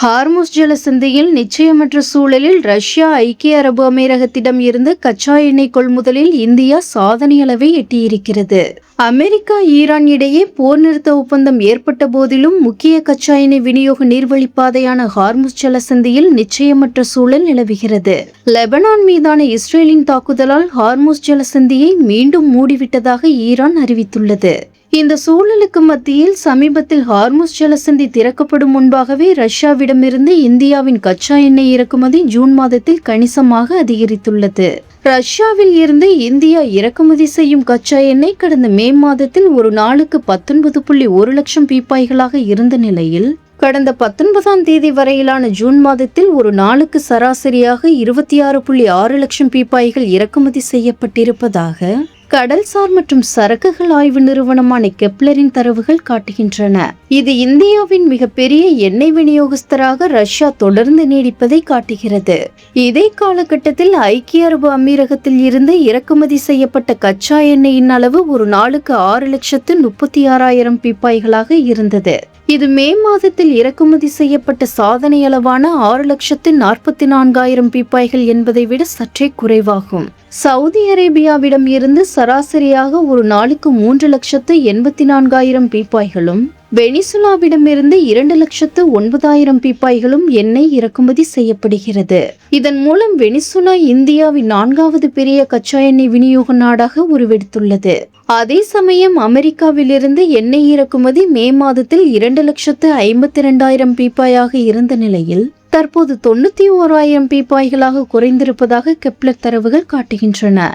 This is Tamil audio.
ஹார்முஸ் ஜலசந்தியில் நிச்சயமற்ற சூழலில் ரஷ்யா ஐக்கிய அரபு அமீரகத்திடம் இருந்து கச்சா எண்ணெய் கொள்முதலில் இந்தியா சாதனை அளவை எட்டியிருக்கிறது. அமெரிக்கா ஈரான் இடையே போர் நிறுத்த ஒப்பந்தம் ஏற்பட்ட போதிலும் முக்கிய கச்சா எண்ணெய் விநியோக நீர்வழிப்பாதையான ஹார்முஸ் ஜலசந்தியில் நிச்சயமற்ற சூழல் நிலவுகிறது. லெபனான் மீதான இஸ்ரேலின் தாக்குதலால் ஹார்முஸ் ஜலசந்தியை மீண்டும் மூடிவிட்டதாக ஈரான் அறிவித்துள்ளது. இந்த சூழலுக்கு மத்தியில் சமீபத்தில் ஹார்முஸ் ஜலசந்தி திறக்கப்படும் முன்பாகவே ரஷ்யாவிடமிருந்து இந்தியாவின் கச்சா எண்ணெய் இறக்குமதி ஜூன் மாதத்தில் கணிசமாக அதிகரித்துள்ளது. ரஷ்யாவில் இருந்து இந்தியா இறக்குமதி செய்யும் கச்சா எண்ணெய் கடந்த மே மாதத்தில் ஒரு நாளுக்கு 19.1 லட்சம் பீப்பாய்களாக இருந்த நிலையில் கடந்த 19ஆம் தேதி வரையிலான ஜூன் மாதத்தில் ஒரு நாளுக்கு சராசரியாக 26.6 லட்சம் பீப்பாய்கள் இறக்குமதி செய்யப்பட்டிருப்பதாக கடல்சார் மற்றும் சரக்குகள் ஆய்வு நிறுவனமான கெப்லரின் தரவுகள் காட்டுகின்றன. இது இந்தியாவின் மிகப்பெரிய எண்ணெய் விநியோகஸ்தராக ரஷ்யா தொடர்ந்து நீடிப்பதை காட்டுகிறது. இதே காலகட்டத்தில் ஐக்கிய அரபு அமீரகத்தில் இருந்து இறக்குமதி செய்யப்பட்ட கச்சா எண்ணெயின் அளவு ஒரு நாளுக்கு 6,36,000 பீப்பாய்களாக இருந்தது. இது மே மாதத்தில் இறக்குமதி செய்யப்பட்ட சாதனை அளவான 6,44,000 பீப்பாய்கள் என்பதை விட சற்றே குறைவாகும். சவுதி அரேபியாவிடம் இருந்து சராசரியாக ஒரு நாளுக்கு 3,84,000 பீப்பாய்களும் வெனிசுலாவிடமிருந்து 2,09,000 பீப்பாய்களும் எண்ணெய் இறக்குமதி செய்யப்படுகிறது. இதன் மூலம் வெனிசுலா இந்தியாவின் 4வது பெரிய கச்சா எண்ணெய் விநியோக நாடாக உருவெடுத்துள்ளது. அதே சமயம் அமெரிக்காவிலிருந்து எண்ணெய் இறக்குமதி மே மாதத்தில் 2,52,000 பீப்பாயாக இருந்த நிலையில் தற்போது 91,000 பீப்பாய்களாக குறைந்திருப்பதாக கெப்லர் தரவுகள் காட்டுகின்றன.